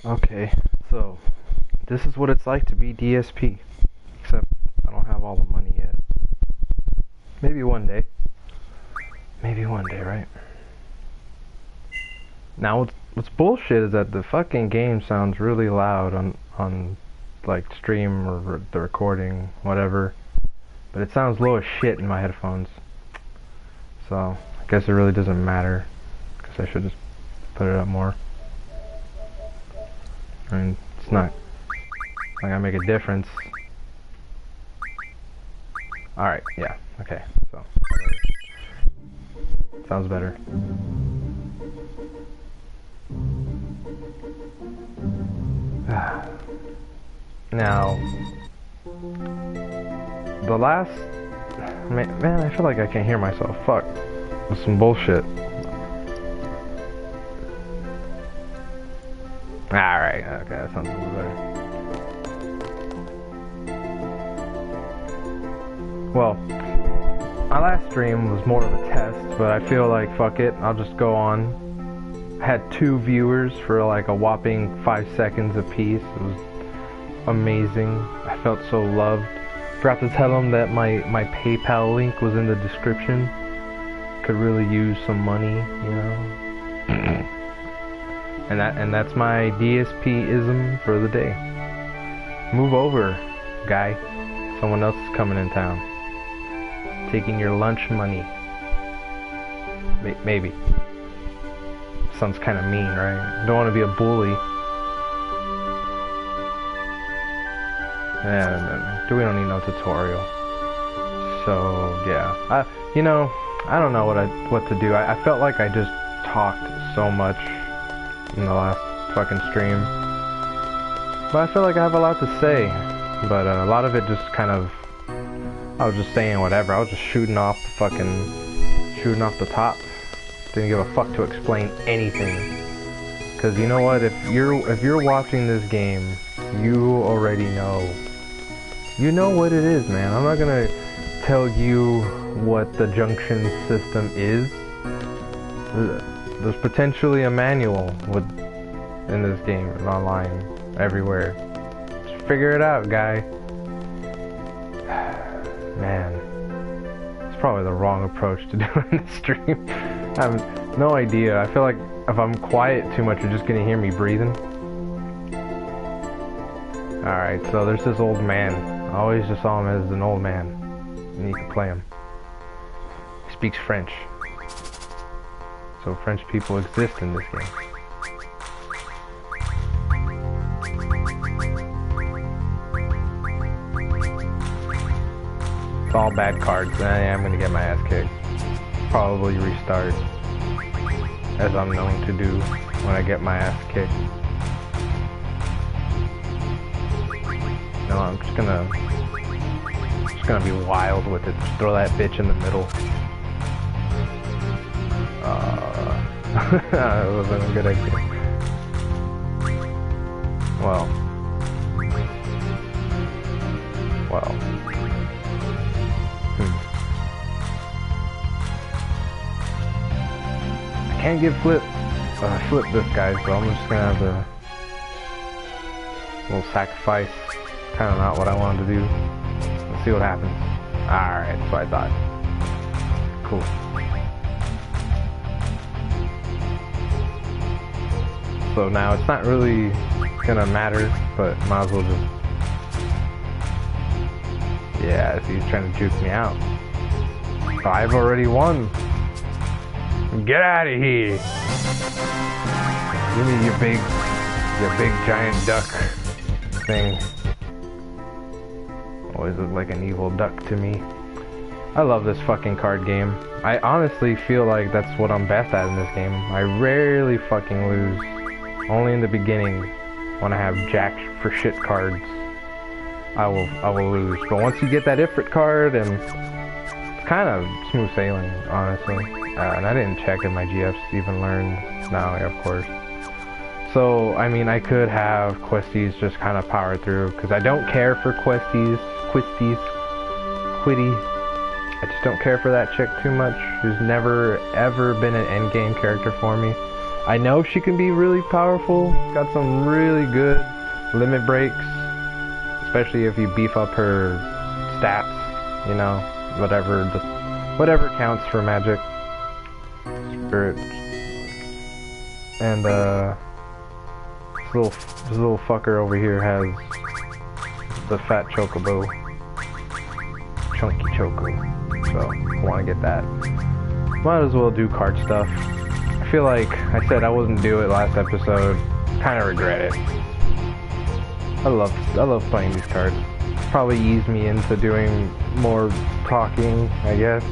Okay, so this is what it's like to be DSP. Except I don't have all the money yet. Maybe one day. Maybe one day, right? Now what's bullshit is that the fucking game sounds really loud on like stream or the recording, whatever. But it sounds low as shit in my headphones. So I guess it really doesn't matter. Because I should just put it up more. I mean, it's not gonna make a difference. Alright, yeah, okay, so sounds better. Now, the last... Man, I feel like I can't hear myself. Fuck. That's some bullshit. Alright, okay, that sounds a little better. Well, my last stream was more of a test, but I feel like, fuck it, I'll just go on. I had 2 viewers for like a whopping 5 seconds apiece. It was amazing. I felt so loved. Forgot to tell them that my PayPal link was in the description. Could really use some money, you know. And that's my DSP-ism for the day. Move over, guy. Someone else is coming in town. Taking your lunch money. Maybe. Sounds kind of mean, right? Don't want to be a bully. Yeah, we don't need no tutorial. So yeah, you know, I don't know what to do. I felt like I just talked so much in the last fucking stream, but I feel like I have a lot to say. But a lot of it just kind of, I was just saying whatever. I was just shooting off the top. Didn't give a fuck to explain anything. Cause you know what? If you're watching this game, you already know. You know what it is, man. I'm not gonna tell you what the junction system is. There's potentially a manual in this game, online, everywhere. Just figure it out, guy. Man, it's probably the wrong approach to doing this stream. I have no idea. I feel like if I'm quiet too much, you're just gonna hear me breathing. Alright, so there's this old man. I always just saw him as an old man. And you can play him. He speaks French. So French people exist in this game. It's all bad cards. I'm gonna get my ass kicked. Probably restart. As I'm known to do when I get my ass kicked. No, I'm just gonna be wild with it. Just throw that bitch in the middle. That wasn't a good idea. Well. I can't get flip this guy, so I'm just gonna have to little sacrifice. Kind of not what I wanted to do. Let's see what happens. Alright, that's what I thought. Cool. So now it's not really gonna matter, but might as well just... Yeah, so he's trying to juke me out. 5 already won. Get out of here! Give me your big giant duck thing. Always look like an evil duck to me. I love this fucking card game. I honestly feel like that's what I'm best at in this game. I rarely fucking lose. Only in the beginning, when I have jack for shit cards, I will lose. But once you get that Ifrit card, and it's kind of smooth sailing, honestly. And I didn't check if my GFs even learned. No, yeah, of course. So, I mean, I could have questies just kind of power through, because I don't care for quitty. I just don't care for that chick too much. She's never, ever been an endgame character for me. I know she can be really powerful. Got some really good limit breaks, especially if you beef up her stats. You know, whatever counts for magic. Spirit. And this little fucker over here has the fat chocobo, chunky choco. So I want to get that. Might as well do card stuff. I feel like I said I wouldn't do it last episode. Kind of regret it. I love playing these cards. Probably ease me into doing more talking, I guess.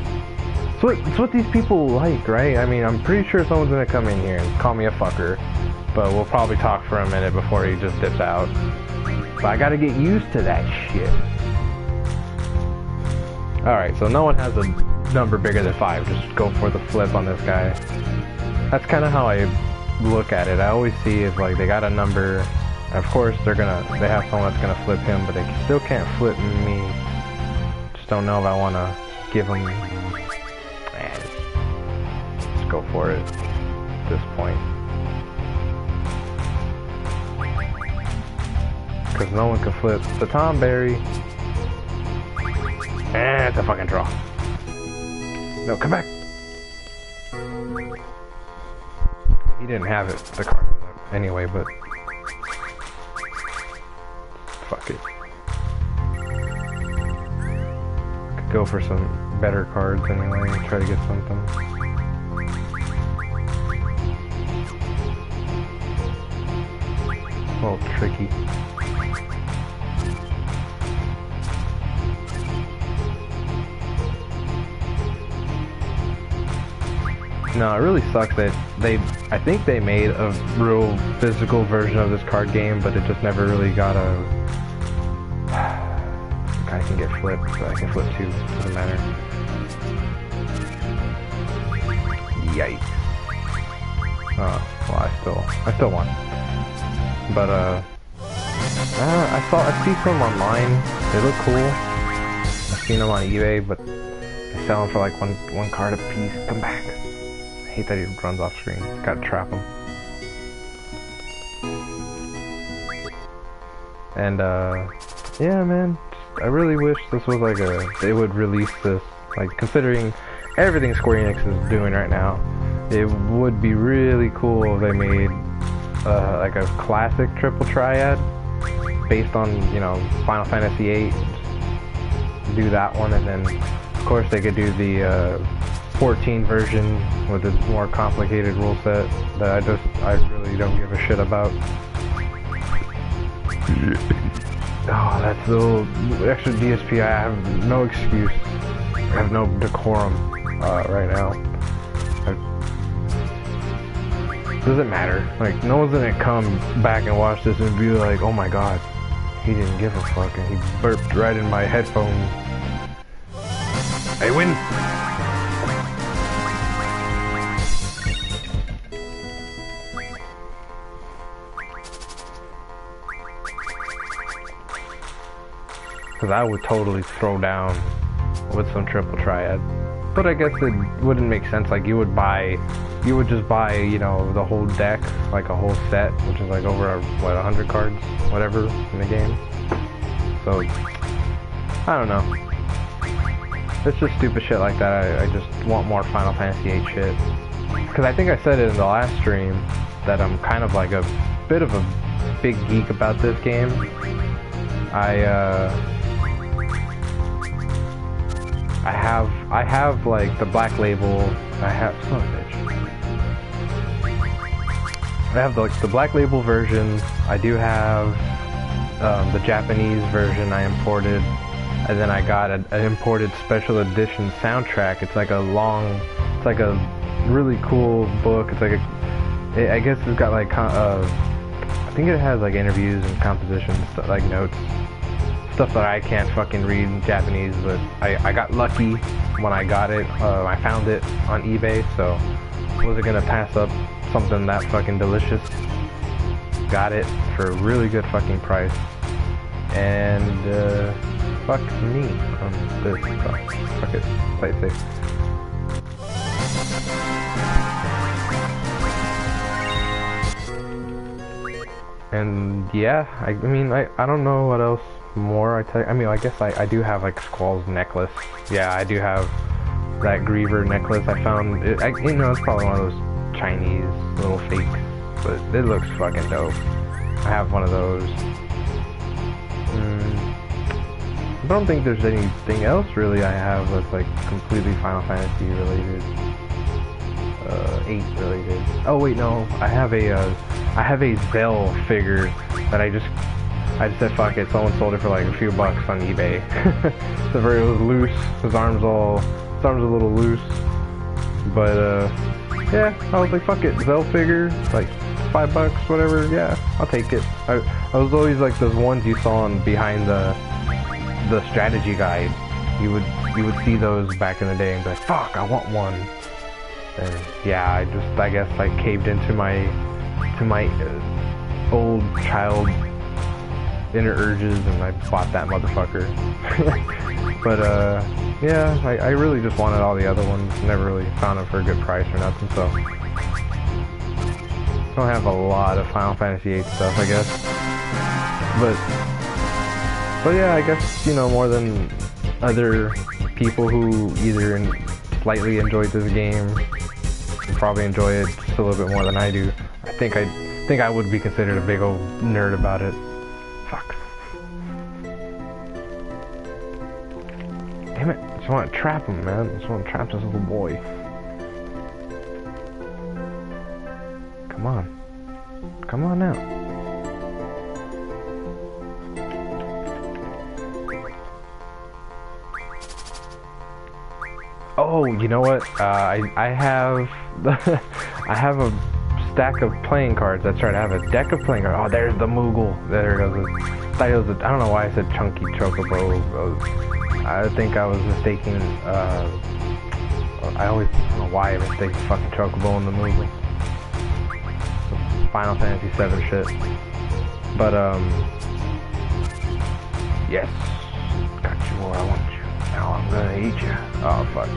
It's what these people like, right? I mean, I'm pretty sure someone's gonna come in here and call me a fucker, but we'll probably talk for a minute before he just dips out. But I gotta get used to that shit. Alright, so no one has a number bigger than 5. Just go for the flip on this guy. That's kind of how I look at it. I always see if like they got a number. Of course, they have someone that's gonna flip him, but they still can't flip me. Just don't know if I want to give them. Just go for it at this point. Because no one can flip the Tomberry. And it's a fucking draw. No, come back. He didn't have it, the card anyway, but fuck it. Could go for some better cards anyway and try to get something. A little tricky. No, it really sucks that I think they made a real physical version of this card game, but it just never really got a... I can get flipped, but I can flip too, doesn't matter. Yikes. Oh, well I still won. But, I see some online, they look cool. I've seen them on eBay, but they sell them for like one card a piece. Come back. I hate that he runs off screen. Gotta trap him. And yeah, man, I really wish this was like they would release this, like considering everything Square Enix is doing right now, it would be really cool if they made like a classic triple triad based on, you know, Final Fantasy VIII. Do that one, and then of course they could do the 14 version with a more complicated rule set that I really don't give a shit about. Oh, that's the little extra DSP. I have no excuse. I have no decorum right now. Doesn't matter. Like, no one's gonna come back and watch this and be like, oh my god, he didn't give a fuck and he burped right in my headphones. I win! Because I would totally throw down with some triple triad. But I guess it wouldn't make sense. Like, you would just buy, you know, the whole deck, like a whole set, which is like over, what, 100 cards, whatever, in the game. So, I don't know. It's just stupid shit like that. I just want more Final Fantasy VIII shit. Because I think I said it in the last stream that I'm kind of like a bit of a big geek about this game. I have like the black label. I have son of a bitch. I have like the black label version. I do have the Japanese version I imported, and then I got an imported special edition soundtrack. It's like a really cool book. It's like I guess it's got like I think it has like interviews and compositions, like notes. Stuff that I can't fucking read in Japanese, but I got lucky when I got it. I found it on eBay, so wasn't gonna pass up something that fucking delicious. Got it for a really good fucking price, and fuck me on this. Fuck it, play it safe. And yeah, I mean, I don't know what else more I mean, I guess I do have like Squall's necklace. Yeah, I do have that Griever necklace. I found it, you know, it's probably one of those Chinese little fakes, but it looks fucking dope. I have one of those. I don't think there's anything else really I have that's like completely Final Fantasy related. 8 related. Oh wait, no, I have a Zell figure that I just said fuck it. Someone sold it for like a few bucks on eBay. So it was loose. His arms a little loose. But yeah, I was like fuck it, Zell figure, like $5, whatever. Yeah, I'll take it. I was always like those ones you saw on behind the strategy guide. You would see those back in the day and be like, fuck, I want one. And yeah, I guess I caved into my old child inner urges and I bought that motherfucker. But yeah, I really just wanted all the other ones. Never really found them for a good price or nothing, so don't have a lot of Final Fantasy VIII stuff, I guess. But yeah, I guess, you know, more than other people who either slightly enjoyed this game, probably enjoy it just a little bit more than I do. I think I would be considered a big old nerd about it. Fuck. Damn it! I just want to trap him, man. I just want to trap this little boy. Come on. Come on now. Oh, you know what? I have I have a stack of playing cards. That's right. I have a deck of playing cards. Oh, there's the Moogle. There it goes. I don't know why I said chunky chocobo. I think I was mistaking. I don't know why I mistake the fucking chocobo and the Moogle. Some Final Fantasy VII shit. But yes, got you where I want you. Now I'm gonna eat you. Oh fuck.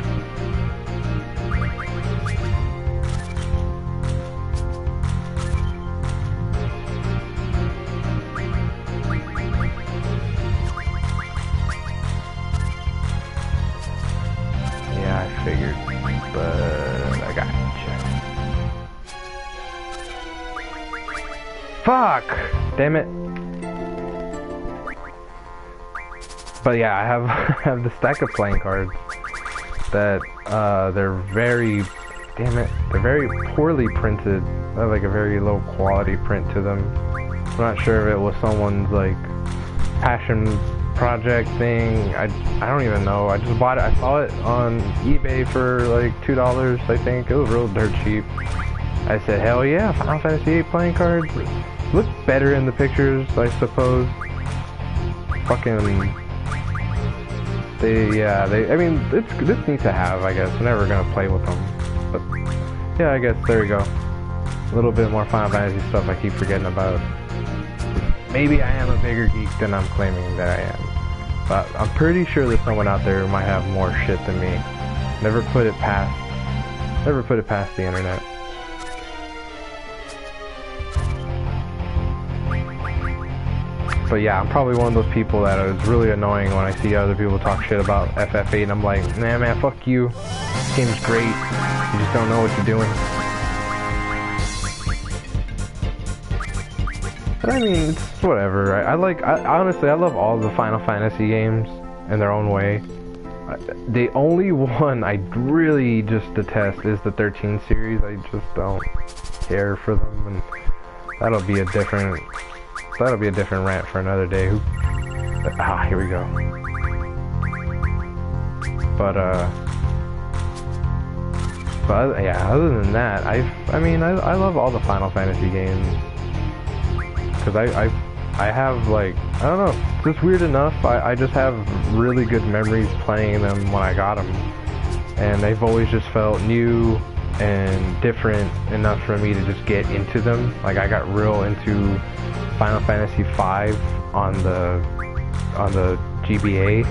Yeah, I figured, but I got you. Fuck! Damn it. But yeah, I have the stack of playing cards that they're very, damn it, they're very poorly printed. They have like a very low quality print to them. I'm not sure if it was someone's like passion project thing. I don't even know. I just bought it. I saw it on eBay for like $2, I think. It was real dirt cheap. I said, hell yeah, Final Fantasy VIII playing cards. Look better in the pictures, I suppose. Fucking. I mean, it's neat to have, I guess. I'm never gonna play with them. But, yeah, I guess, there you go. A little bit more Final Fantasy stuff I keep forgetting about. Maybe I am a bigger geek than I'm claiming that I am. But I'm pretty sure there's someone out there who might have more shit than me. Never put it past the internet. But yeah, I'm probably one of those people that is really annoying when I see other people talk shit about FF8 and I'm like, nah man, fuck you. This game's great. You just don't know what you're doing. But I mean, it's whatever. Honestly, I love all the Final Fantasy games in their own way. The only one I really just detest is the 13 series. I just don't care for them, and that'll be a different rant for another day. Here we go. But yeah, other than that, I love all the Final Fantasy games. Cause I have like, I don't know, just weird enough, I just have really good memories playing them when I got them. And they've always just felt new and different enough for me to just get into them. Like I got real into Final Fantasy V on the GBA.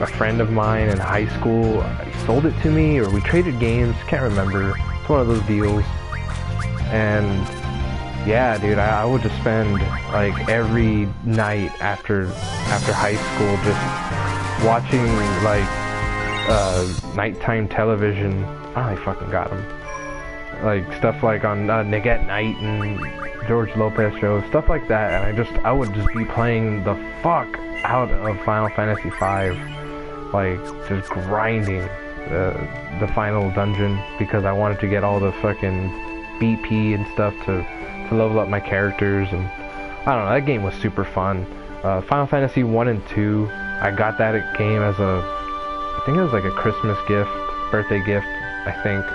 A friend of mine in high school, he sold it to me, or we traded games, can't remember. It's one of those deals. And Yeah, dude, I would just spend like every night after high school just watching like nighttime television. I finally fucking got him. Like stuff like on Nick at Night and George Lopez shows, stuff like that, and I would just be playing the fuck out of Final Fantasy V, like just grinding the final dungeon because I wanted to get all the fucking BP and stuff to level up my characters, and I don't know, that game was super fun. Final Fantasy 1 and 2, I got that game as I think it was like a Christmas gift, birthday gift, I think.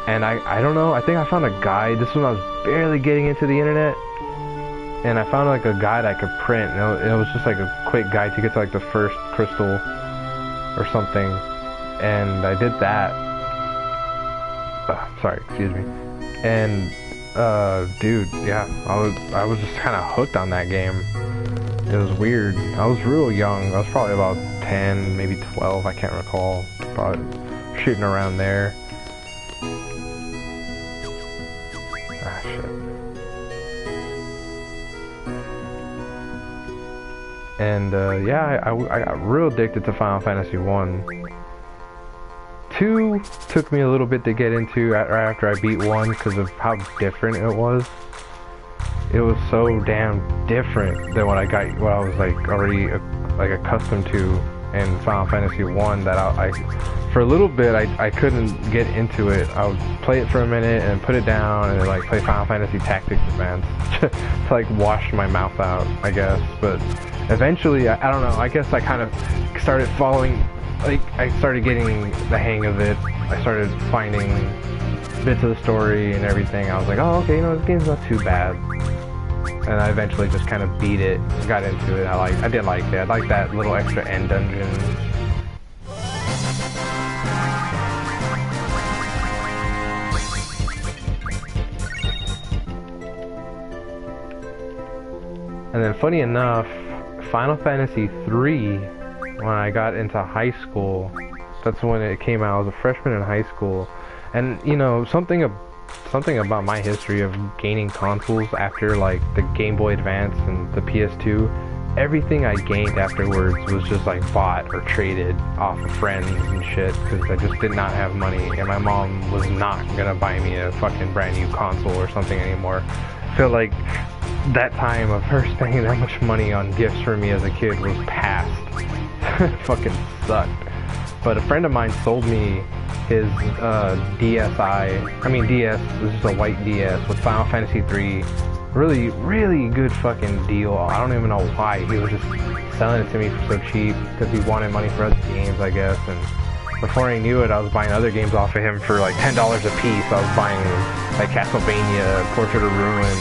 And I don't know, I think I found a guide. This was when I was barely getting into the internet. And I found like a guide I could print. And it was just like a quick guide to get to like the first crystal or something. And I did that. Sorry, excuse me. And, dude, yeah, I was just kind of hooked on that game. It was weird. I was real young. I was probably about 10, maybe 12, I can't recall. Probably shooting around there. Ah, shit. And, yeah, I got real addicted to Final Fantasy 1. 2 took me a little bit to get into right after I beat 1 because of how different it was. It was so damn different than what I was like already like accustomed to in Final Fantasy 1 that I for a little bit I couldn't get into it. I would play it for a minute and put it down and then like play Final Fantasy Tactics Advance to like wash my mouth out, I guess. But eventually, I don't know, I guess I kind of started following, like I started getting the hang of it. I started finding bits of the story and everything. I was like, oh, okay, you know, this game's not too bad. And I eventually just kind of beat it, got into it. I did like it. I like that little extra end dungeon. And then funny enough, Final Fantasy III, when I got into high school, that's when it came out. I was a freshman in high school. And you know, something about my history of gaining consoles after like the Game Boy Advance and the PS2, everything I gained afterwards was just like bought or traded off of friends and shit because I just did not have money and my mom was not gonna buy me a fucking brand new console or something anymore. I feel like that time of her spending that much money on gifts for me as a kid was past. Fucking sucked. But a friend of mine sold me his DS, it was just a white DS with Final Fantasy III. Really, really good fucking deal. I don't even know why. He was just selling it to me for so cheap because he wanted money for other games, I guess. And before I knew it, I was buying other games off of him for like $10 a piece. I was buying like Castlevania, Portrait of Ruin,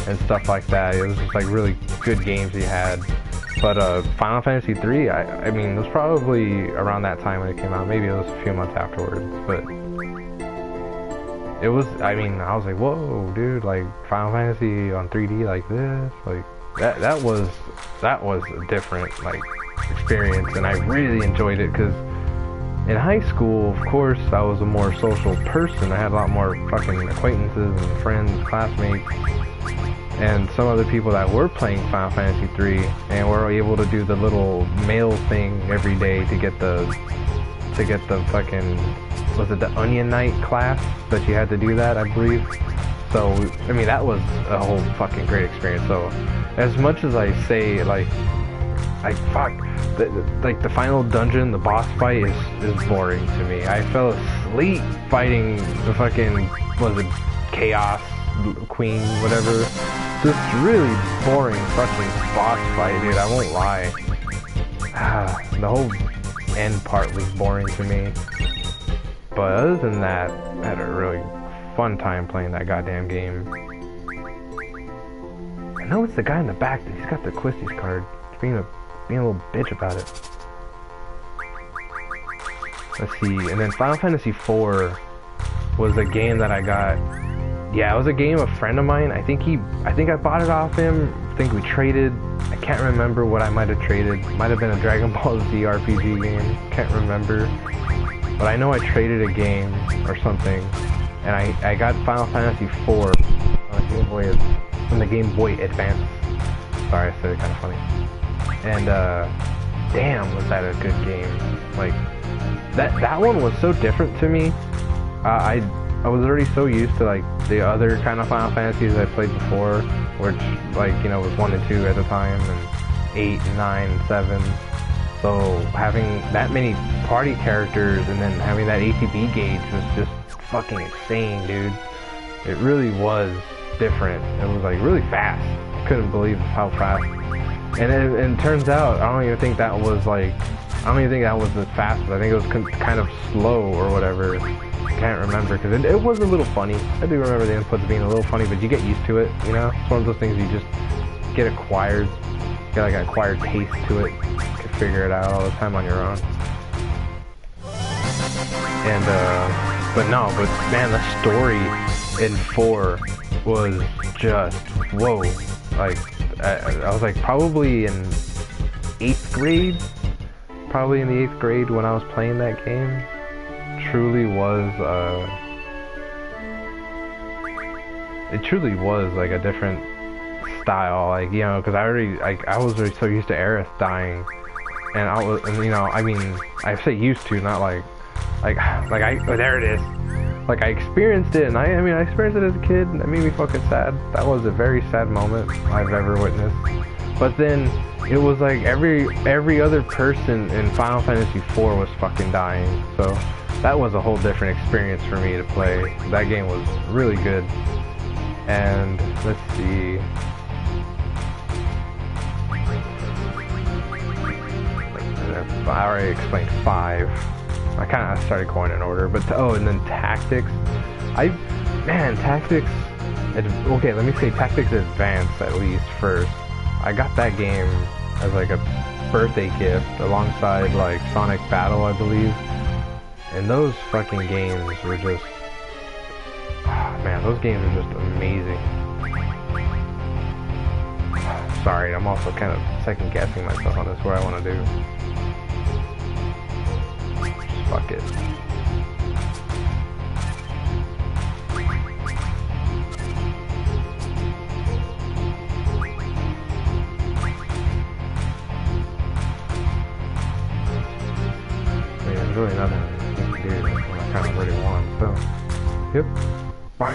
and stuff like that. It was just like really good games he had. But Final Fantasy III, I mean, it was probably around that time when it came out. Maybe it was a few months afterwards, but it was, I mean, I was like, whoa, dude, like Final Fantasy on 3D like this, like that was a different like experience, and I really enjoyed it because in high school, of course, I was a more social person. I had a lot more fucking acquaintances and friends, classmates, and some other people that were playing Final Fantasy III and were able to do the little mail thing every day to get the fucking, was it the Onion Knight class that you had to do that, I believe. So, I mean, that was a whole fucking great experience. So, as much as I say, like fuck, like the final dungeon, the boss fight is boring to me. I fell asleep fighting the fucking, was it Chaos Queen, whatever. Just really boring fucking boss fight, dude, I won't lie. The whole end part was boring to me. But other than that, I had a really fun time playing that goddamn game. I know it's the guy in the back that he's got the Quistis card. He's being a little bitch about it. Let's see, and then Final Fantasy IV was a game that I got. Yeah, it was a game a friend of mine. I think I bought it off him. I think we traded. I can't remember what I might have traded. Might have been a Dragon Ball Z RPG game. Can't remember. But I know I traded a game or something. And I got Final Fantasy IV on a the Game Boy Advance. Sorry, I said it kind of funny. And damn, was that a good game? Like that one was so different to me. I was already so used to like the other kind of Final Fantasies I played before, which like was 1 and 2 at the time, and 8 and 9 and 7. So having that many party characters and then having that ATB gauge was just fucking insane, dude. It really was different. It was like really fast. Couldn't believe how fast. And it turns out I don't even think that was as fast. I think it was kind of slow or whatever. I can't remember because it was a little funny. I do remember the inputs being a little funny, but you get used to it. You know, it's one of those things you just get acquired. You get like an acquired taste to it. Figure it out all the time on your own. And but man, the story in 4 was just whoa. Like I was like probably in 8th grade, when I was playing that game. Truly was it truly was like a different style, like because I was already so used to Aerith dying. And I mean, I say used to, not there it is. Like I experienced it, and I mean, I experienced it as a kid, and that made me fucking sad. That was a very sad moment I've ever witnessed. But then it was like every other person in Final Fantasy IV was fucking dying. So that was a whole different experience for me to play. That game was really good. And let's see. I already explained 5. I kind of started going in order, but and then Tactics. Tactics. Okay, let me say Tactics Advance at least first. I got that game as like a birthday gift alongside like Sonic Battle, I believe. And those fucking games were just, man, those games are just amazing. Sorry, I'm also kind of second guessing myself on this, what I want to do. Fuck it. I mean, there's really nothing you can do when I kind of really want, so. Yep. Wow.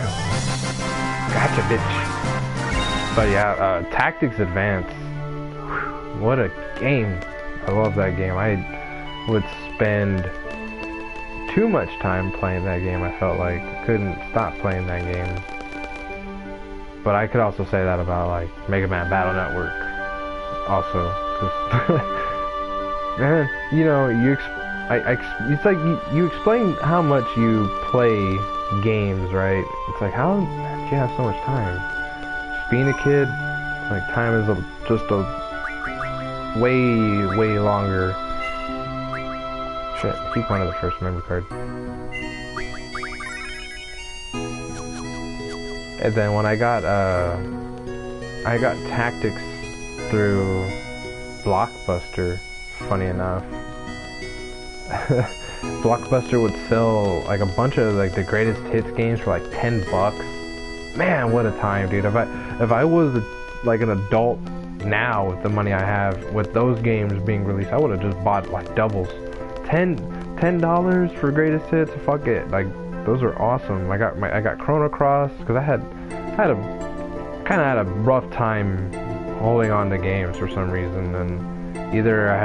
Gotcha, bitch. But yeah, Tactics Advance. What a game. I love that game. I would spend too much time playing that game. I felt like I couldn't stop playing that game. But I could also say that about like Mega Man Battle Network also, cause man, it's like you explain how much you play games, right? It's like, how do you have so much time? Just being a kid, like time is just a way longer. Shit, keep one of the first memory card. And then when I got Tactics through Blockbuster, funny enough. Blockbuster would sell like a bunch of like the greatest hits games for like $10. Man, what a time, dude. If I was like an adult now with the money I have, with those games being released, I would have just bought like doubles. $10 for greatest hits, fuck it. Like those are awesome. I got Chrono Cross because I had a rough time holding on to games for some reason, and either I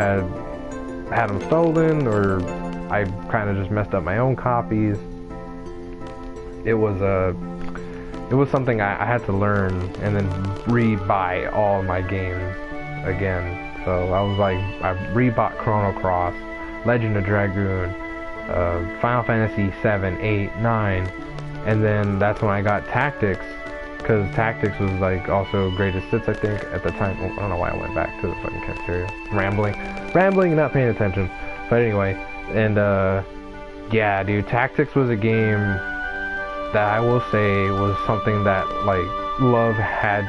had them stolen or I kind of just messed up my own copies. It was something I had to learn and then re-buy all my games again. So I was like, I re-bought Chrono Cross, Legend of Dragoon, Final Fantasy VII, 8, 9, and then that's when I got Tactics, because Tactics was like also greatest hits, I think, at the time. I don't know why I went back to the fucking cafeteria. Rambling and not paying attention. But anyway, and yeah, dude, Tactics was a game that I will say was something that like love had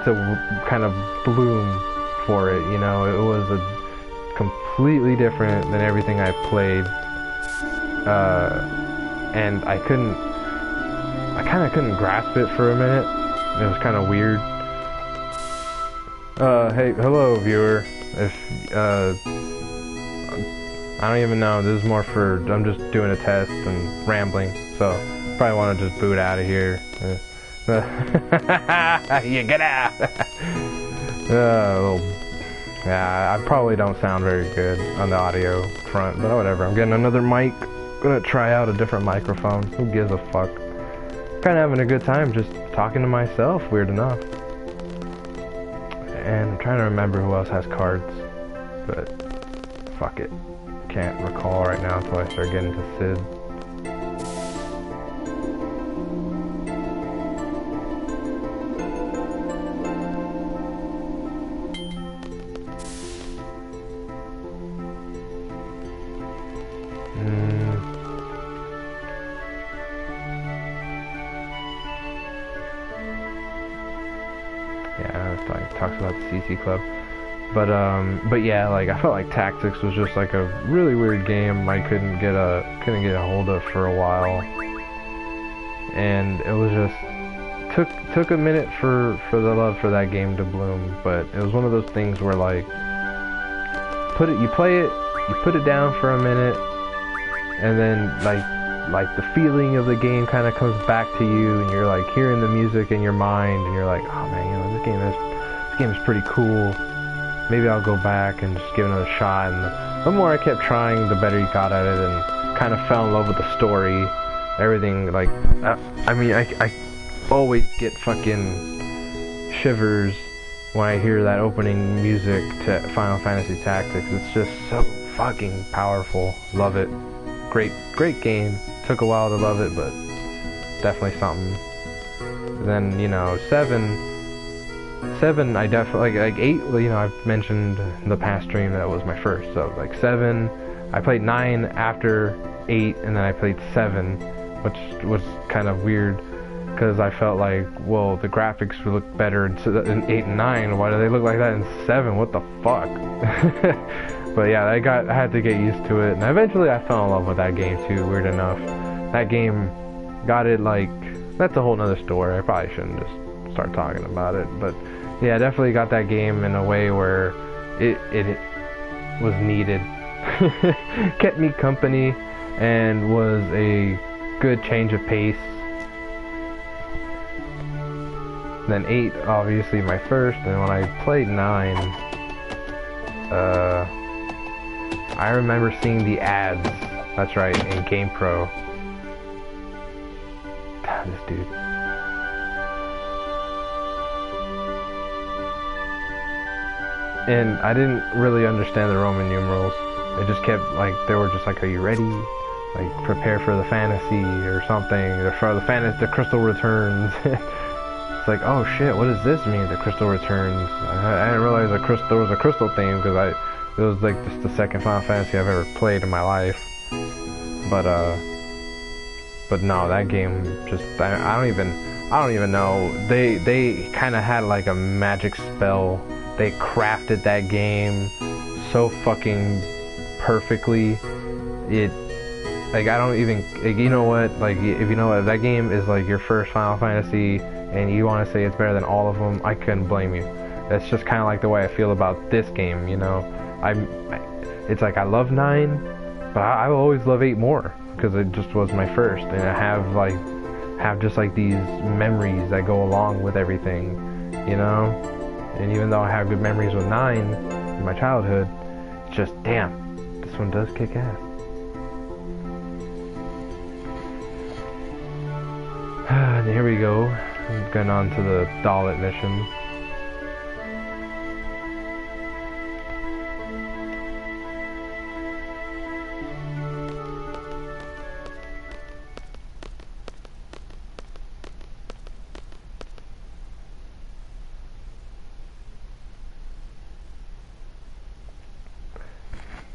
to kind of bloom for it, you know. It was a completely different than everything I played, and I couldn't I kind of couldn't grasp it for a minute. It was kind of weird. Hey, hello, viewer. If, I don't even know. This is more for, I'm just doing a test and rambling, so probably want to just boot out of here. You get out! Yeah, I probably don't sound very good on the audio front, but whatever. I'm getting another mic. Gonna try out a different microphone. Who gives a fuck? Kinda having a good time just talking to myself, weird enough. And I'm trying to remember who else has cards, but fuck it. Can't recall right now until I start getting to Sid. Yeah, it talks about the CC Club. But yeah, like I felt like Tactics was just like a really weird game I couldn't get a hold of for a while, and it was just took a minute for the love for that game to bloom. But it was one of those things where like you play it, you put it down for a minute, and then like the feeling of the game kind of comes back to you, and you're like hearing the music in your mind, and you're like, oh man, you know, this game is pretty cool. Maybe I'll go back and just give it another shot. And the more I kept trying, the better you got at it, and kind of fell in love with the story, everything. Like, I mean, I always get fucking shivers when I hear that opening music to Final Fantasy Tactics. It's just so fucking powerful. Love it. Great game. Took a while to love it, but definitely something. Then, you know, 7, I definitely, like 8, you know, I've mentioned in the past stream that was my first, so like 7, I played 9 after 8, and then I played 7, which was kind of weird, because I felt like, well, the graphics would look better in 8 and 9, why do they look like that in 7, what the fuck? But yeah, I had to get used to it, and eventually I fell in love with that game too, weird enough. That game got it, like, that's a whole nother story, I probably shouldn't just start talking about it, but yeah, definitely got that game in a way where it was needed. Kept me company and was a good change of pace. Then 8, obviously my first, and when I played 9, I remember seeing the ads, that's right, in GamePro. God, this dude. And I didn't really understand the Roman numerals. It just kept, like, they were just like, are you ready? Like, prepare for the fantasy or something. Or for the fantasy, the crystal returns. It's like, oh shit, what does this mean, the crystal returns? I didn't realize there was a crystal theme, because it was like just the second Final Fantasy I've ever played in my life. But no, that game just, I don't even know. They kind of had like a magic spell. They crafted that game so fucking perfectly. Like, I don't even, like, you know what, like, if you know what, if that game is like your first Final Fantasy and you want to say it's better than all of them, I couldn't blame you. That's just kind of like the way I feel about this game, you know. It's like I love 9, but I will always love 8 more, because it just was my first, and I have just like these memories that go along with everything, you know. And even though I have good memories with 9 in my childhood, it's just, damn, this one does kick ass. And here we go, going on to the Dalit mission.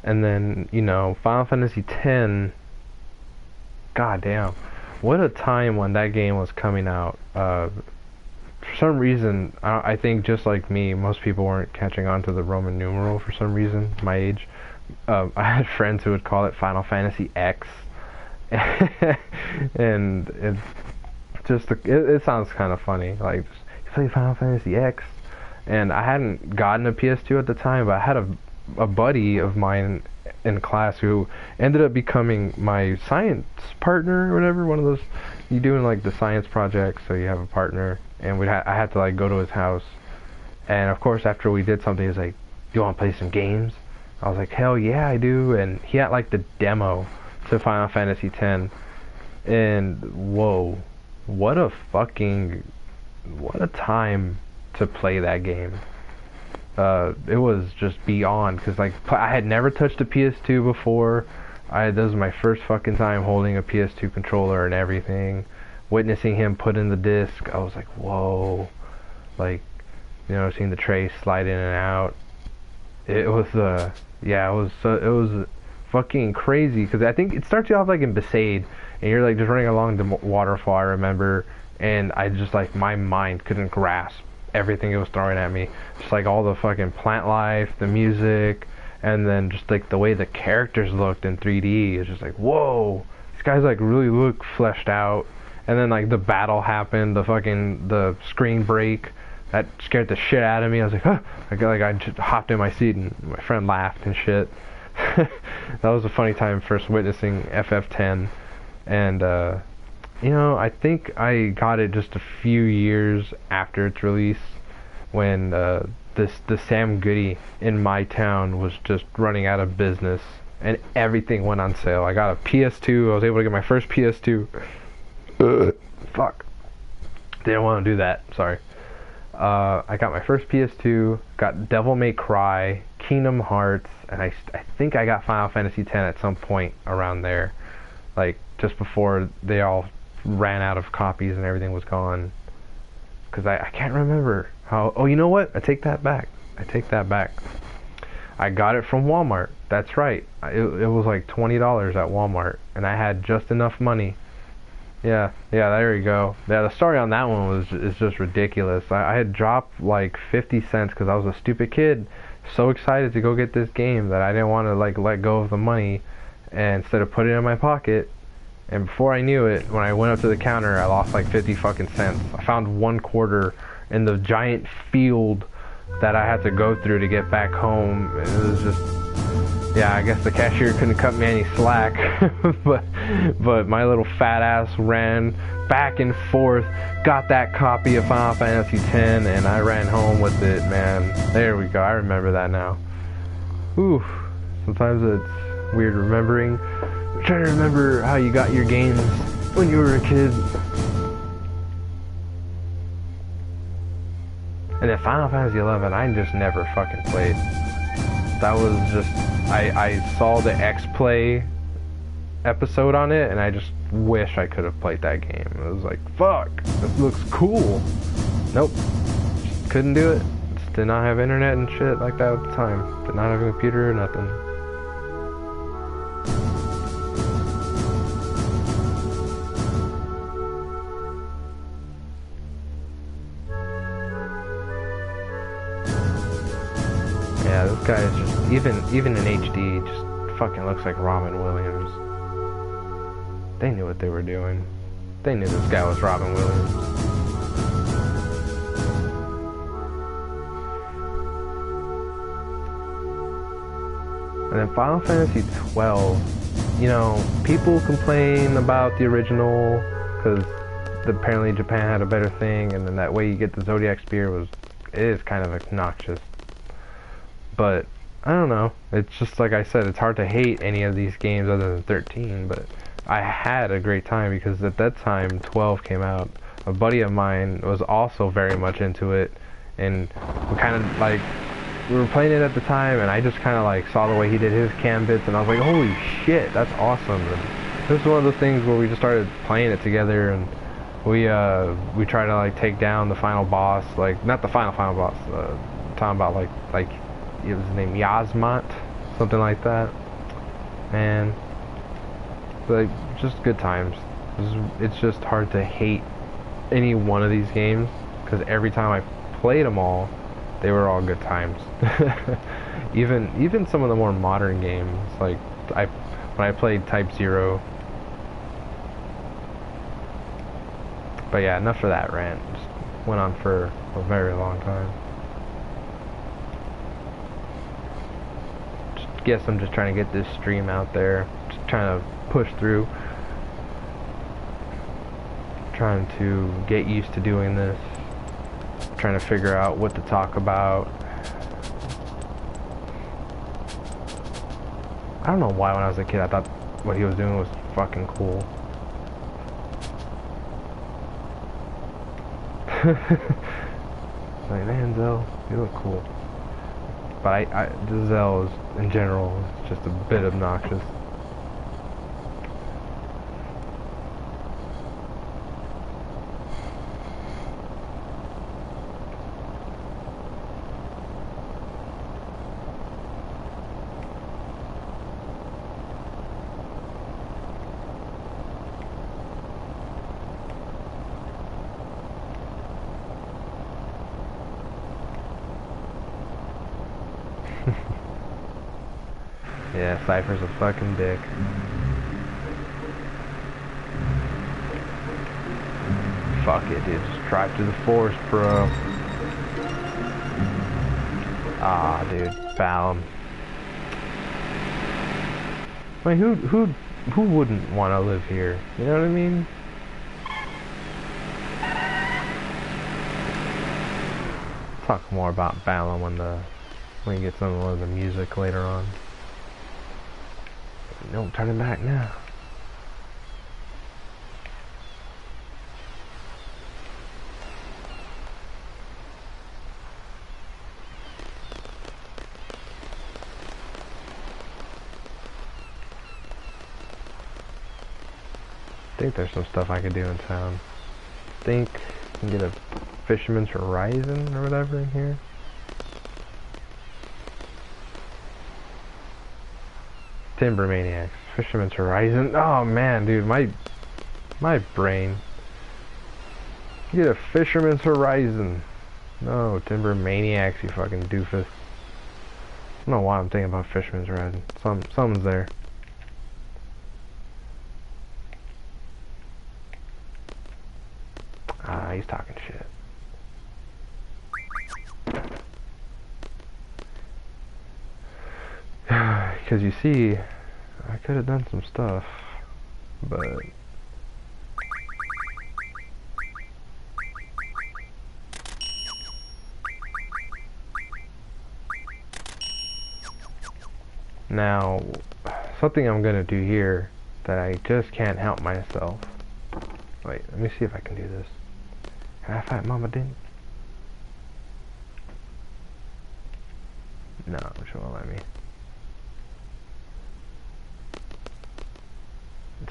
And then, you know, Final Fantasy X, goddamn, what a time when that game was coming out. For some reason, I think just like me, most people weren't catching on to the Roman numeral for some reason, my age. I had friends who would call it Final Fantasy X. And just it sounds kind of funny. Like, just, you play Final Fantasy X, and I hadn't gotten a PS2 at the time, but I had a buddy of mine in class who ended up becoming my science partner or whatever. One of those you doing like the science project, so you have a partner, and I had to like go to his house, and of course after we did something, he was like, "Do you want to play some games?" I was like, "Hell yeah, I do!" And he had like the demo to Final Fantasy X, and whoa, what a time to play that game. It was just beyond, because like I had never touched a PS2 before. This was my first fucking time holding a PS2 controller and everything. Witnessing him put in the disc, I was like, whoa. Like, you know, seeing the tray slide in and out. It was yeah, it was fucking crazy, because I think it starts you off like in VIII, and you're like just running along the waterfall, I remember, and I just like, my mind couldn't grasp everything it was throwing at me. Just like all the fucking plant life, the music, and then just like the way the characters looked in 3D. It's just like, whoa, these guys like really look fleshed out. And then like the battle happened, the screen break, that scared the shit out of me. I was like, huh. I just hopped in my seat and my friend laughed and shit. That was a funny time first witnessing FF10. And you know, I think I got it just a few years after its release, when the Sam Goody in my town was just running out of business and everything went on sale. I got a PS2. I was able to get my first PS2. Fuck. Didn't want to do that. Sorry. I got my first PS2. Got Devil May Cry, Kingdom Hearts, and I think I got Final Fantasy X at some point around there, like just before they all ran out of copies and everything was gone. Because I can't remember how. Oh, you know what? I take that back. I got it from Walmart. That's right. It was like $20 at Walmart, and I had just enough money. Yeah, there you go. Yeah, the story on that one is just ridiculous. I had dropped like 50 cents because I was a stupid kid, so excited to go get this game that I didn't want to like let go of the money, and instead of putting it in my pocket. And before I knew it, when I went up to the counter, I lost like 50 fucking cents. I found 1/4 in the giant field that I had to go through to get back home. It was just, yeah, I guess the cashier couldn't cut me any slack. but my little fat ass ran back and forth, got that copy of Final Fantasy X, and I ran home with it, man. There we go, I remember that now. Ooh, sometimes it's weird remembering. I'm trying to remember how you got your games when you were a kid. And then Final Fantasy XI, I just never fucking played. That was just, I saw the X-Play episode on it, and I just wish I could have played that game. It was like, fuck, this looks cool. Nope, just couldn't do it. Just did not have internet and shit like that at the time. Did not have a computer or nothing. Yeah, this guy is just, even in HD, just fucking looks like Robin Williams. They knew what they were doing. They knew this guy was Robin Williams. And then Final Fantasy XII, you know, people complain about the original because apparently Japan had a better thing, and then that way you get the Zodiac Spear it is kind of obnoxious. But I don't know, it's just like I said, it's hard to hate any of these games other than 13, but I had a great time because at that time 12 came out. A buddy of mine was also very much into it, and we were playing it at the time, and I just kind of like saw the way he did his cam bits, and I was like, holy shit, that's awesome. And this was one of those things where we just started playing it together, and we tried to like take down the final boss, like not the final boss, talking about like it was named Yasmat, something like that. And like, just good times. It's just hard to hate any one of these games because every time I played them all, they were all good times. even some of the more modern games, like when I played Type 0, But yeah, enough of that rant. Just went on for a very long time. Guess I'm just trying to get this stream out there, just trying to push through, trying to get used to doing this, trying to figure out what to talk about. I don't know why when I was a kid I thought what he was doing was fucking cool. Like, man, Zell, you look cool. But Zell is, in general, is just a bit obnoxious. Yeah, Cypher's a fucking dick. Fuck it, dude. Just drive through the forest, bro. Ah, dude. Foul him. I mean, who wouldn't want to live here? You know what I mean? Talk more about Balam when you get some of the music later on. Don't turn it back now. I think there's some stuff I could do in town. I think I can get a Fisherman's Horizon or whatever in here. Timber Maniacs, Fisherman's Horizon. Oh man, dude, my brain. Get a Fisherman's Horizon. No, Timber Maniacs, you fucking doofus. I don't know why I'm thinking about Fisherman's Horizon. Something's there. Ah, he's talking shit. Because you see, I could have done some stuff, but now something I'm gonna do here that I just can't help myself. Wait, let me see if I can do this. Can I fight Mama Din? No, she won't let me.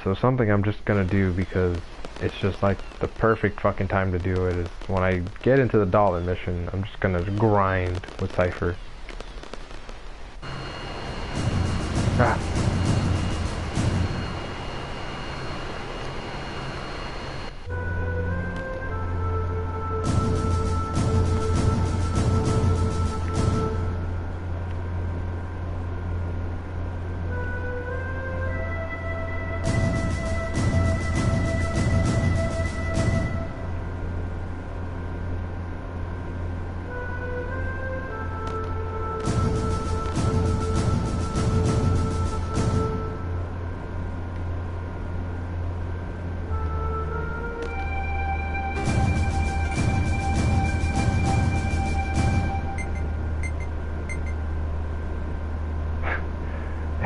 So something I'm just gonna do because it's just like the perfect fucking time to do it is when I get into the dollar mission. I'm just gonna grind with Cypher. Ah.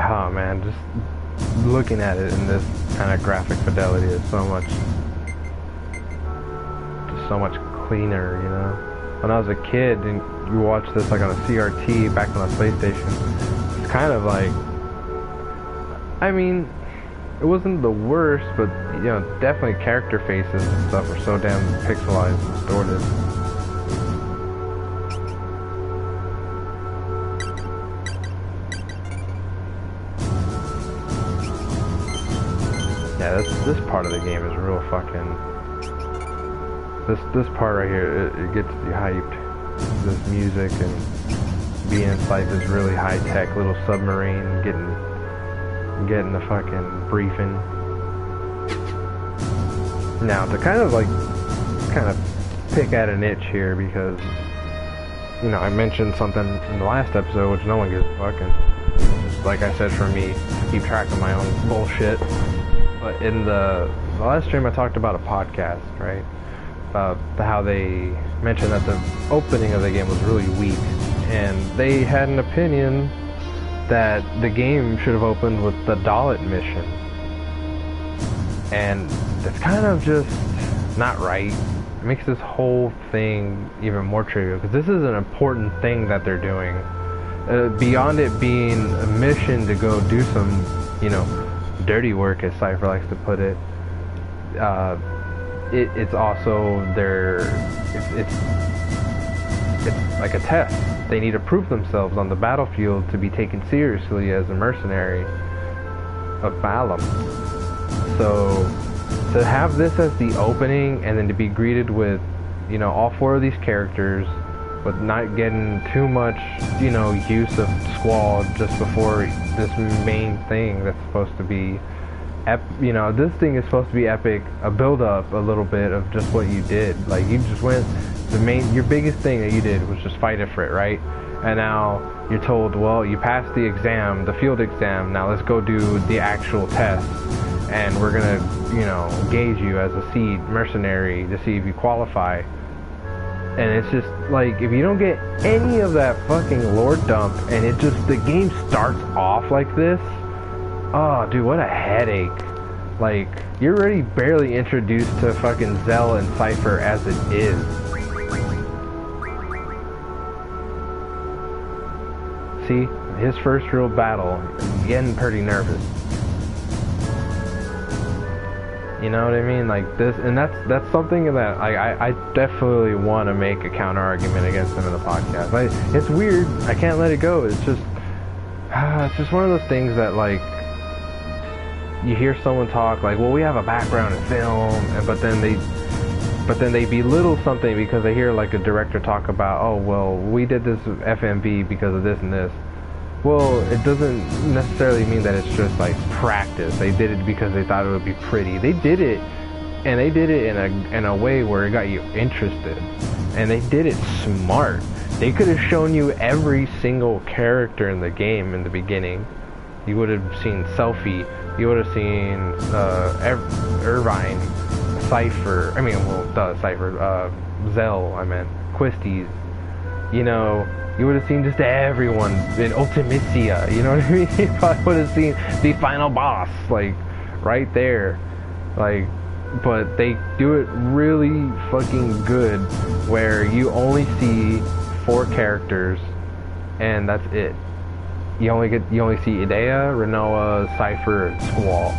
Oh man, just looking at it in this kind of graphic fidelity is so much cleaner, you know. When I was a kid and you watch this like on a CRT back on the PlayStation, it's kind of like, I mean, it wasn't the worst, but you know, definitely character faces and stuff were so damn pixelized and distorted. Yeah, this part of the game is real fucking. This part right here, it gets you hyped. This music and being inside this really high tech little submarine, getting the fucking briefing. Now to kind of like kind of pick at an itch here because, you know, I mentioned something in the last episode which no one gives a fuck, and just like I said, for me to keep track of my own bullshit. But in the last stream I talked about a podcast, right? About how they mentioned that the opening of the game was really weak, and they had an opinion that the game should have opened with the Dalit mission. And it's kind of just not right. It makes this whole thing even more trivial, because this is an important thing that they're doing. Beyond it being a mission to go do some, you know, dirty work, as Cypher likes to put it, it's also it's like a test. They need to prove themselves on the battlefield to be taken seriously as a mercenary of Balam. So to have this as the opening, and then to be greeted with, you know, all 4 of these characters, with not getting too much, you know, use of Squall just before this main thing that's supposed to be, you know, this thing is supposed to be epic, a build up a little bit of just what you did. Like, you just went, your biggest thing that you did was just fight Ifrit, right? And now you're told, well, you passed the exam, the field exam, now let's go do the actual test, and we're gonna, you know, gauge you as a seed mercenary to see if you qualify. And it's just like, if you don't get any of that fucking lore dump, and it just, the game starts off like this, oh dude, what a headache. Like, you're already barely introduced to fucking Zell and Cypher as it is. See, his first real battle, getting pretty nervous. You know what I mean? Like this, and that's something that I definitely want to make a counter argument against him in the podcast. It's weird. I can't let it go. It's just one of those things that, like, you hear someone talk like, well, we have a background in film, but then they belittle something because they hear like a director talk about, oh, well, we did this FMV because of this and this. Well, it doesn't necessarily mean that it's just like practice. They did it because they thought it would be pretty. They did it, and they did it in a way where it got you interested, and they did it smart. They could have shown you every single character in the game in the beginning. You would have seen Selfie. You would have seen Irvine, Cypher. I mean, well, Cypher, Zell. I meant Quistis. You know. You would have seen just everyone in Ultimisia, you know what I mean? You probably would have seen the final boss, like, right there. Like, but they do it really fucking good, where you only see 4 characters, and that's it. You only see Idea, Renoa, Cypher, and Squall.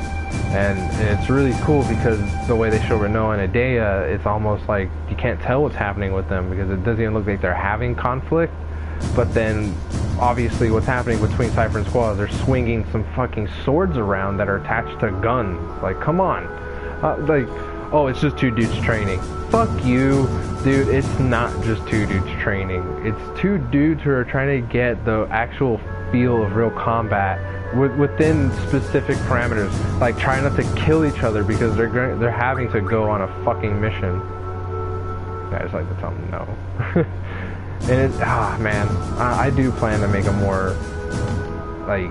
And it's really cool because the way they show Renoa and Idea, it's almost like you can't tell what's happening with them, because it doesn't even look like they're having conflict. But then, obviously, what's happening between Cypher and Squall is they're swinging some fucking swords around that are attached to guns. Like, come on. Like, oh, it's just 2 dudes training. Fuck you, dude. It's not just 2 dudes training. It's 2 dudes who are trying to get the actual feel of real combat within specific parameters. Like, trying not to kill each other because they're having to go on a fucking mission. I just like to tell them no. And man, I do plan to make a more, like,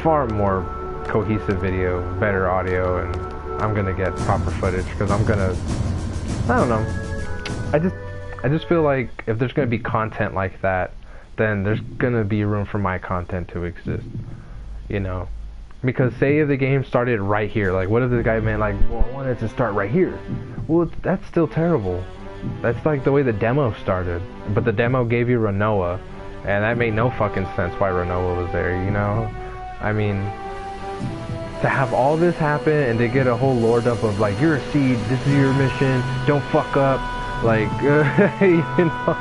far more cohesive video, better audio, and I'm gonna get proper footage, because I don't know, I just feel like if there's gonna be content like that, then there's gonna be room for my content to exist, you know? Because say if the game started right here, like, what if the guy meant, like, well, I wanted to start right here? Well, that's still terrible. That's like the way the demo started. But the demo gave you Renoa, and that made no fucking sense why Renoa was there, you know? I mean, to have all this happen and to get a whole lore dump of, like, you're a seed, this is your mission, don't fuck up, like, you know?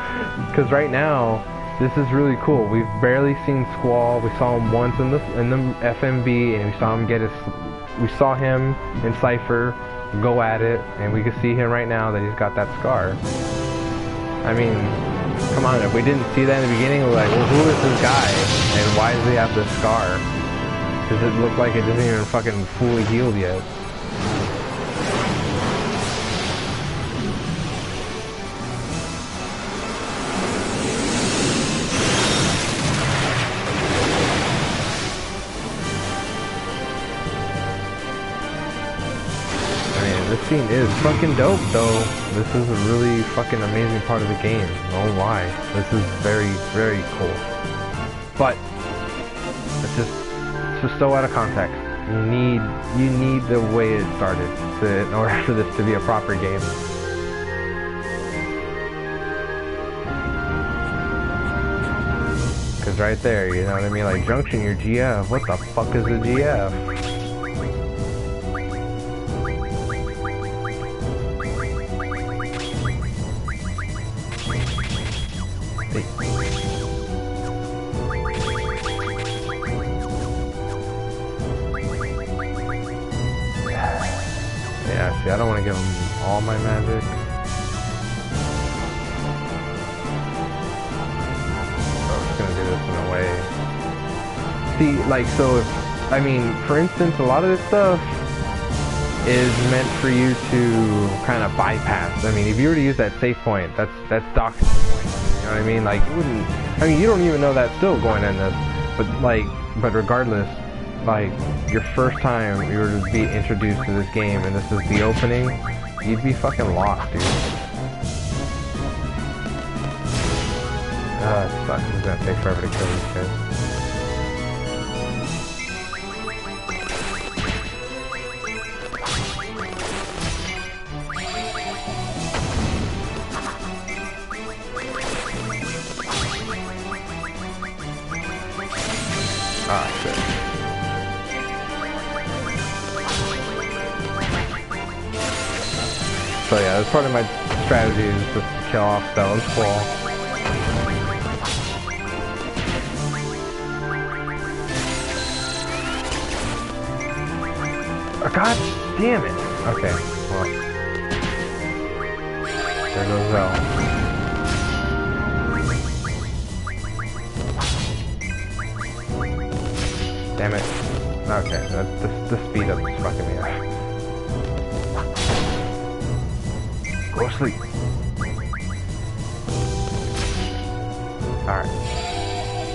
Because right now, this is really cool. We've barely seen Squall. We saw him once in the FMV, and we saw him in Cypher go at it, and we can see him right now that he's got that scar. I mean, come on, if we didn't see that in the beginning, we're like, well, who is this guy, and why does he have this scar? Does it look like it doesn't even fucking fully healed yet? cutscene is fucking dope, though. This is a really fucking amazing part of the game. Oh why? This is very, very cool. But it's just so out of context. You need the way it started in order for this to be a proper game. Cause right there, you know what I mean? Like, junction your GF. What the fuck is a GF? Yeah, see, I don't want to give him all my magic. Gonna do this in a way. See, like, so if, I mean, for instance, a lot of this stuff is meant for you to kind of bypass. I mean, if you were to use that save point, that's doxing the point. You know what I mean? Like, you wouldn't, I mean, you don't even know that's still going in this, but regardless, like, your first time you were to be introduced to this game and this is the opening, you'd be fucking lost, dude. It sucks. It's gonna take forever to kill these guys. Ah, shit. So yeah, that's part of my strategy is just to kill off Stella and Squall. God damn it! Okay, well. There goes Zell. Damn it. Okay, the speed up is fucking me up. Go to sleep. Alright.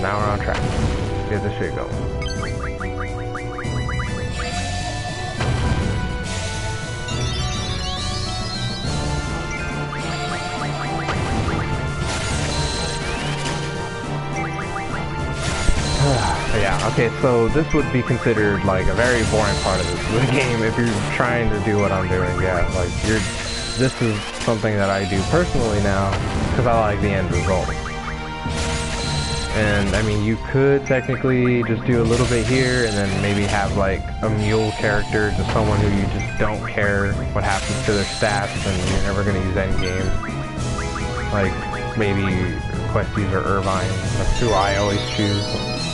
Now we're on track. Let's get this shit going. Yeah, okay, so this would be considered like a very boring part of the game if you're trying to do what I'm doing. Yeah, like this is something that I do personally now because I like the end result. And I mean, you could technically just do a little bit here and then maybe have like a mule character, just someone who you just don't care what happens to their stats and you're never going to use end game. Like maybe Questies or Irvine. That's who I always choose.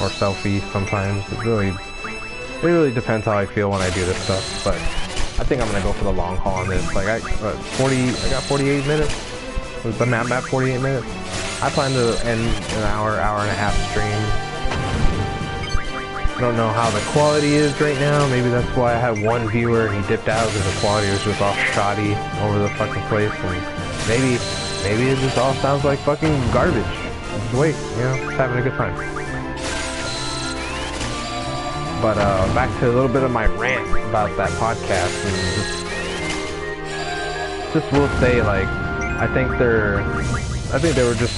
Or Selfie sometimes. It really depends how I feel when I do this stuff, but I think I'm gonna go for the long haul on this. Like I got 48 minutes. Was the map 48 minutes? I plan to end an hour and a half stream. I don't know how the quality is right now. Maybe that's why I had one viewer and he dipped out because the quality was just all shoddy over the fucking place. And maybe it just all sounds like fucking garbage. Just wait, you know, just having a good time. But back to a little bit of my rant about that podcast, and just will say, like, I think they were just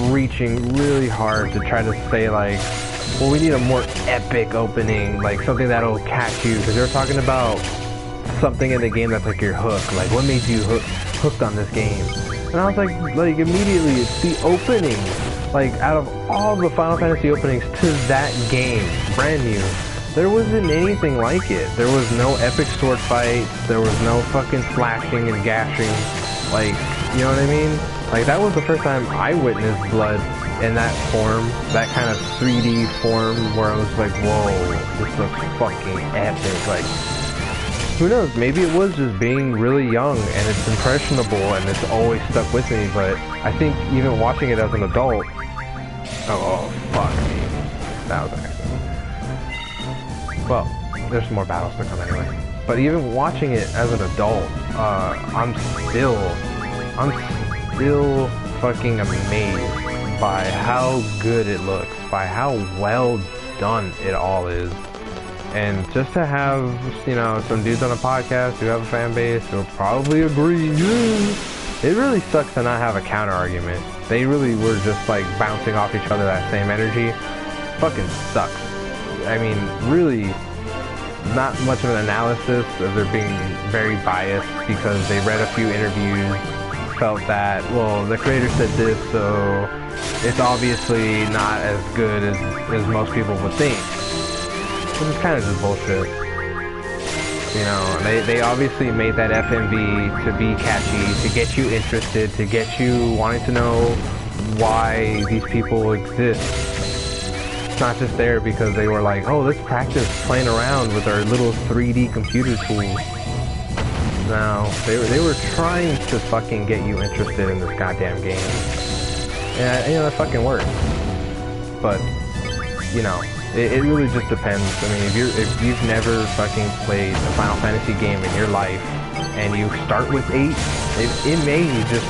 reaching really hard to try to say, like, well, we need a more epic opening, like something that'll catch you, because they're talking about something in the game that's like your hook, like what made you hooked on this game, and I was like immediately it's the opening. Like, out of all the Final Fantasy openings to that game, brand new, there wasn't anything like it. There was no epic sword fights, there was no fucking slashing and gashing, like, you know what I mean? Like, that was the first time I witnessed blood in that form, that kind of 3D form, where I was like, whoa, this looks fucking epic. Like, who knows, maybe it was just being really young, and it's impressionable, and it's always stuck with me, but I think even watching it as an adult, oh, fuck me. That was an accident. Well, there's more battles to come anyway. But even watching it as an adult, I'm still fucking amazed by how good it looks, by how well done it all is. And just to have, you know, some dudes on a podcast who have a fan base who will probably agree, yeah, it really sucks to not have a counter argument. They really were just like bouncing off each other that same energy. Fucking sucks. I mean, really, not much of an analysis of they're being very biased because they read a few interviews, felt that, well, the creator said this, so it's obviously not as good as most people would think. Which is kind of just bullshit. You know, they obviously made that FMV to be catchy, to get you interested, to get you wanting to know why these people exist. It's not just there because they were like, oh, let's practice playing around with our little 3D computer tools. No, they were trying to fucking get you interested in this goddamn game. And, you know, it fucking worked. But, you know, it really just depends. I mean, if you've never fucking played a Final Fantasy game in your life, and you start with 8, it may just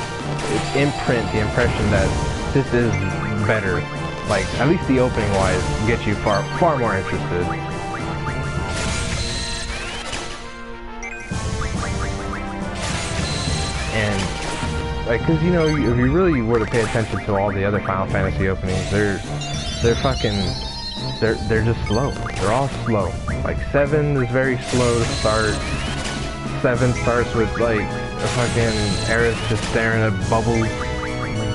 imprint the impression that this is better. Like, at least the opening wise, get you far more interested. And, like, cause you know, if you really were to pay attention to all the other Final Fantasy openings, they're just slow. They're all slow. Like 7 is very slow to start. 7 starts with like a fucking Aerith just staring at bubbles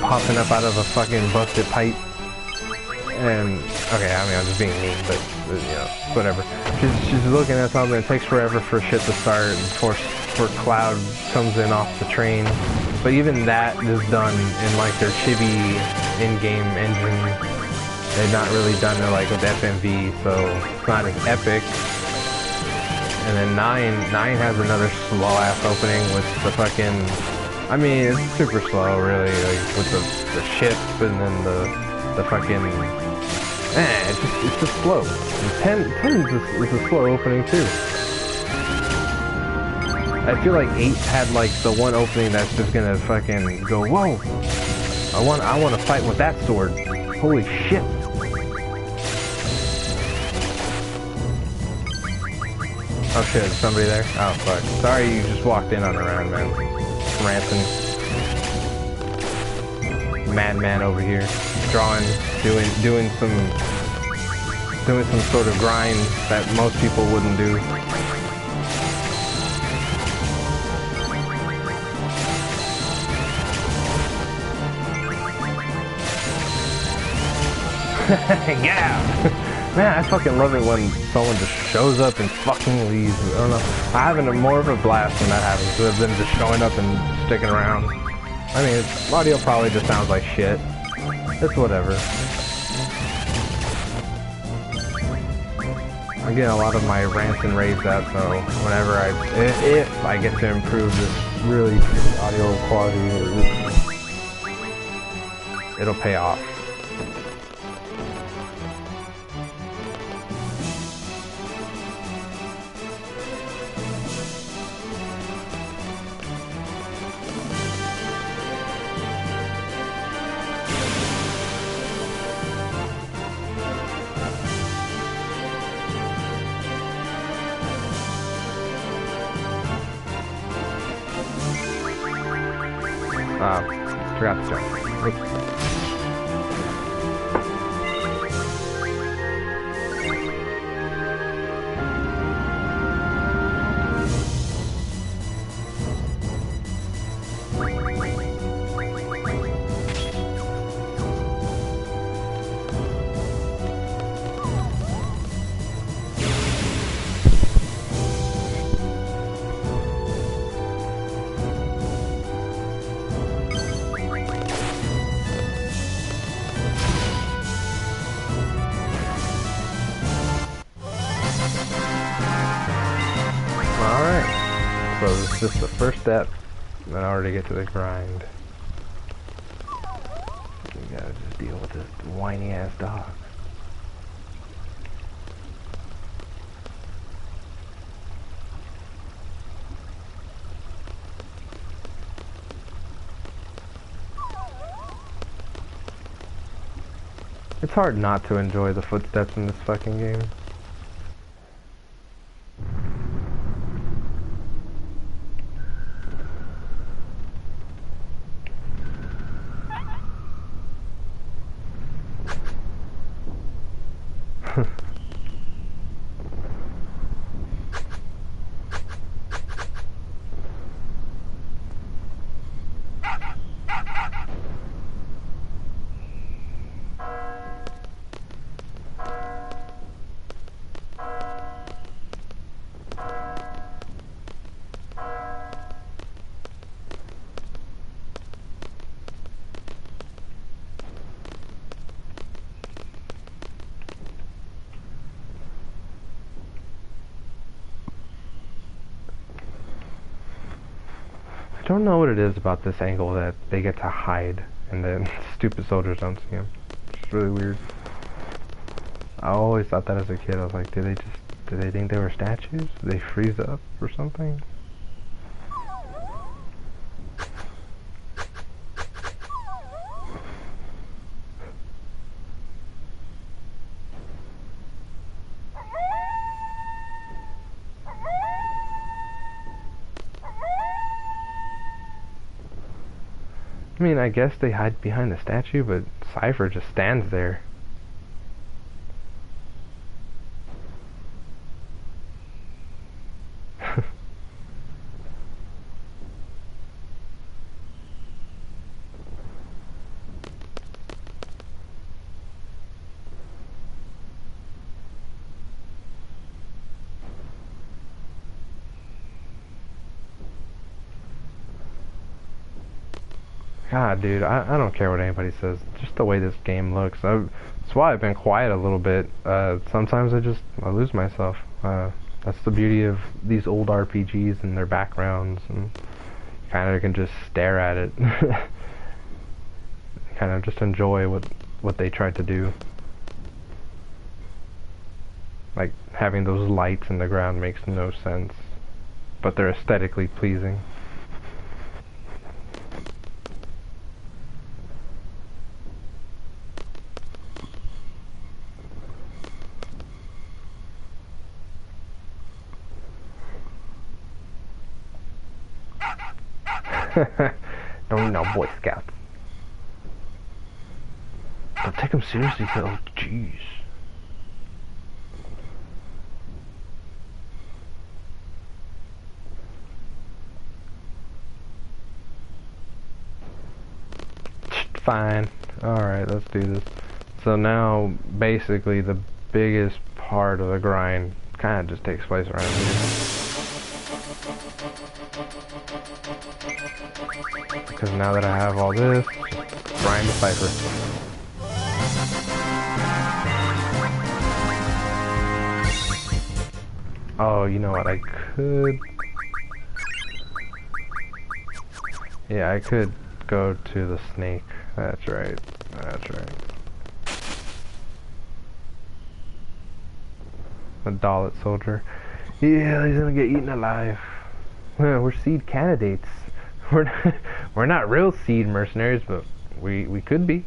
popping up out of a fucking busted pipe. And okay, I mean, I'm just being mean, but you know, whatever. She's looking at something. It takes forever for shit to start, and before Cloud comes in off the train. But even that is done in like their chibi in-game engine. They've not really done it like with FMV, so it's not as epic. And then 9 has another slow ass opening with the fucking, I mean, it's super slow really, like with the ship and then the fucking, it's just slow. And 10 is a slow opening too. I feel like 8 had like the one opening that's just gonna fucking go, whoa! I want to fight with that sword. Holy shit! Oh shit, is somebody there? Oh fuck. Sorry you just walked in on a round, man. Ranting. Madman over here. Drawing, doing some sort of grind that most people wouldn't do. Yeah! Man, I fucking love it when someone just shows up and fucking leaves. I don't know. I'm having more of a blast when that happens than just showing up and sticking around. I mean, audio probably just sounds like shit. It's whatever. I'm getting a lot of my rants and raves out, so whenever if I get to improve this really audio quality, it'll pay off. Forgot to jump. Oops. So this is just the first step in order to get to the grind. You gotta just deal with this whiny ass dog. It's hard not to enjoy the footsteps in this fucking game. I don't know what it is about this angle that they get to hide and then stupid soldiers don't see them. It's really weird. I always thought that as a kid. I was like, did they think they were statues? Did they freeze up or something? I mean, I guess they hide behind the statue, but Cypher just stands there. God, dude, I don't care what anybody says. Just the way this game looks. That's why I've been quiet a little bit. Sometimes I lose myself. That's the beauty of these old RPGs and their backgrounds, and kind of can just stare at it. Kind of just enjoy what they tried to do. Like, having those lights in the ground makes no sense, but they're aesthetically pleasing. Don't need no Boy Scouts. Don't take them seriously, though. Jeez. Fine. Alright, let's do this. So now, basically, the biggest part of the grind kind of just takes place around here. Because now that I have all this, just grind the Cypher. Oh, you know what, I could... Yeah, I could go to the snake. That's right. That's right. The Dalit soldier. Yeah, he's gonna get eaten alive. We're seed candidates. We're not real seed mercenaries, but we could be.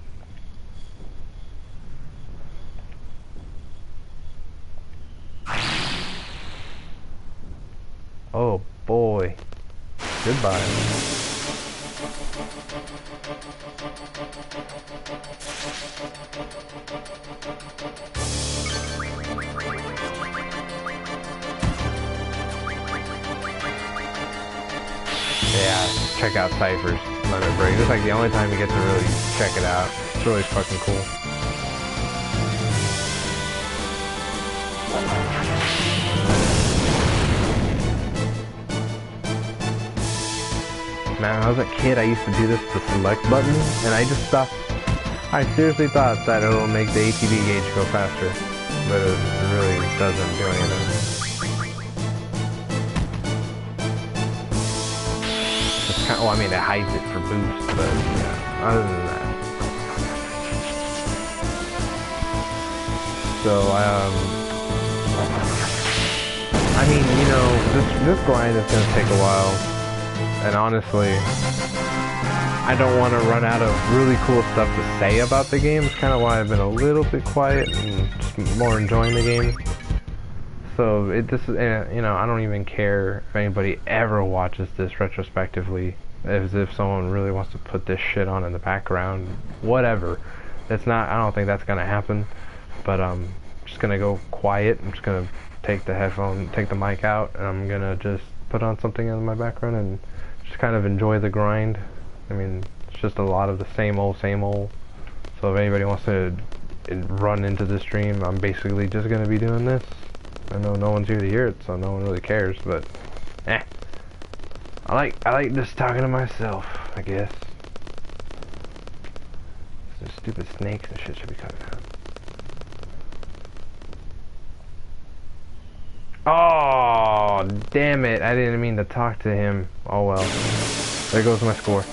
Oh boy. Goodbye. Yeah, check out Cypher's Limit Break. This is like the only time you get to really check it out. It's really fucking cool. Man, when I was a kid, I used to do this with the select button, and I just stopped. I seriously thought that it will make the ATB gauge go faster, but it really doesn't do anything. Well, I mean, it hides it for boost, but yeah, other than that. So, I mean, you know, this grind is going to take a while, and honestly, I don't want to run out of really cool stuff to say about the game. It's kind of why I've been a little bit quiet and just more enjoying the game. So, you know, I don't even care if anybody ever watches this retrospectively, as if someone really wants to put this shit on in the background, whatever. I don't think that's gonna happen, but just gonna go quiet. I'm just gonna take the mic out, and I'm gonna just put on something in my background and just kind of enjoy the grind. I mean, it's just a lot of the same old, same old. So if anybody wants to run into the stream, I'm basically just gonna be doing this. I know no one's here to hear it, so no one really cares, but eh. I like just talking to myself, I guess. Some stupid snakes and shit should be coming out. Oh, damn it. I didn't mean to talk to him. Oh well. There goes my score.